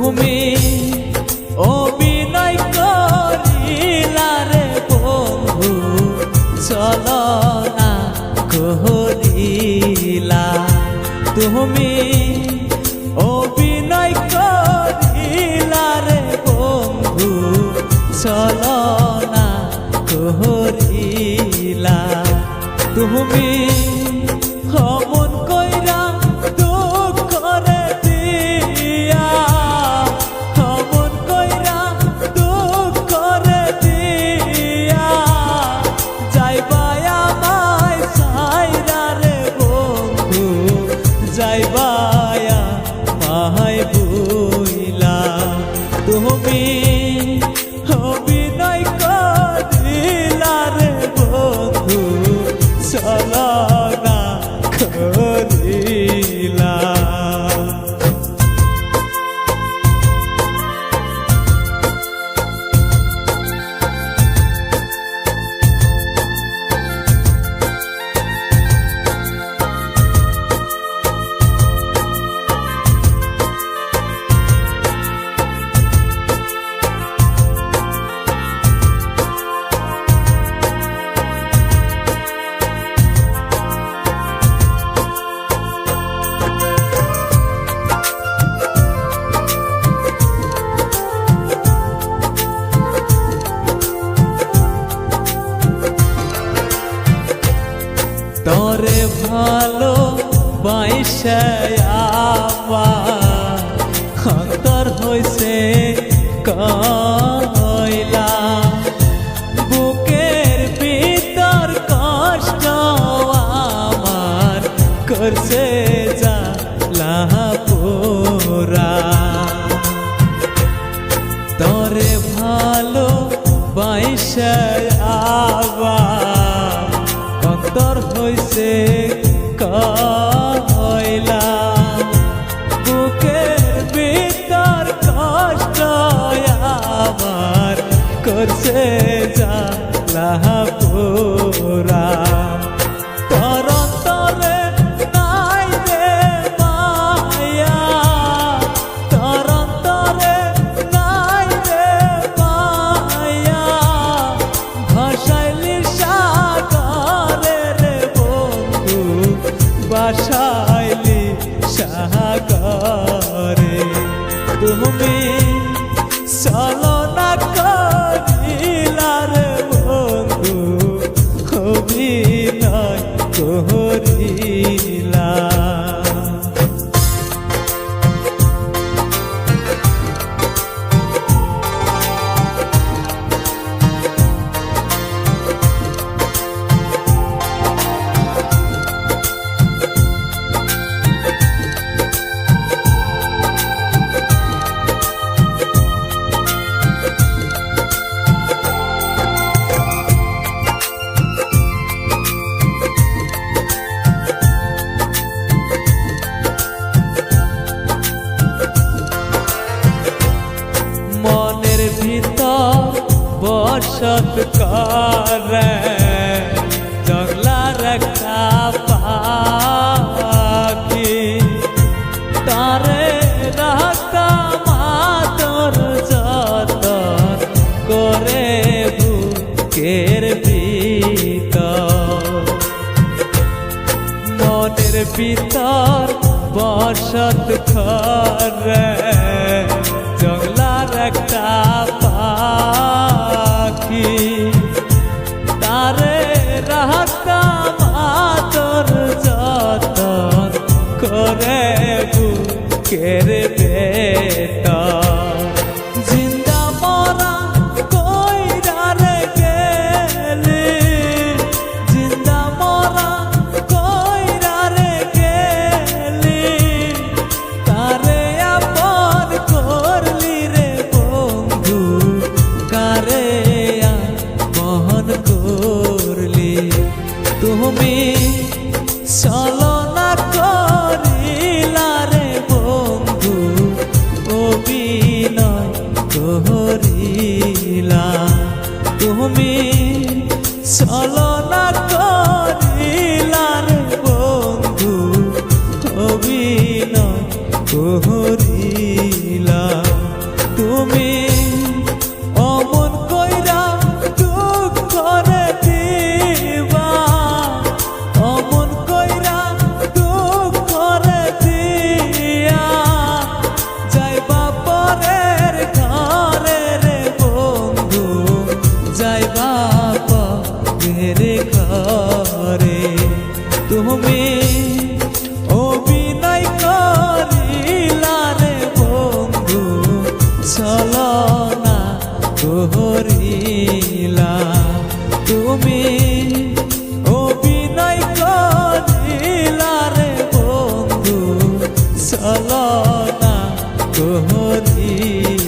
তুমি অভিনয় করিলা রে বন্ধু চলো না করিলা তুমি অভিনয় করিলা রে বন্ধু চলো না করিলা তুমি অমন কইরা দুঃখ করে দিয়া অমন কইরা দুঃখ করে দিয়া যাইবা আমায় ছাইরা রে বন্ধু যাইবা আমায় বুইলা তুমি অভিনয় করিলা রে বন্ধু চলো না করিলা। তোরে ভালো বাইসে আমার অন্তর হইছে কয়লা বুকের ভিতর কষ্ট আমার করছে জ্বালা পোড়া তোরে ভালো বাইসে আবার অন্তর হইছে কয়লা বুকের ভিতর কষ্ট আমার করছে জ্বালা পোড়া তোর অন্তরে নাই রে মায়া তোর অন্তরে নাই রে মায়া ভাসাইলি সাগরে রে বন্ধু ভাসাইলি সাগরে তুমি চলো না করিলা রে বন্ধু অভিনয় করিলা। মনের ভিতর বসত করে জংলার একটা পাখি তারে রাখা মাতর যতন করে বুকের ভিতর মনের ভিতর বসত করে জংলার একটা পাখি তারে রাখা মাতর যতন করে বুকের ভেতর জিন্দা মরা কইরা রে গেলি জিন্দা মরা কইরা রে গেলি তারে আপন করলি রে বন্ধু কারে আপন করলি তুমি চলো না করিলা রে বন্ধু অভিনয় করিলা তুমি চলো না করিলা রে বন্ধু অভিনয় করিলা। অমন কইরা দুঃখ করে দিবা, অমন কইরা দুঃখ করে দিয়া যাইবা পরের ঘরে রে বন্ধু, যাইবা পরের ঘরে। তুমি অভিনয় করিলা রে বন্ধু, ছলনা করিলা। তুমি অভিনয় করিলা রে বন্ধু, ছলনা করিলা।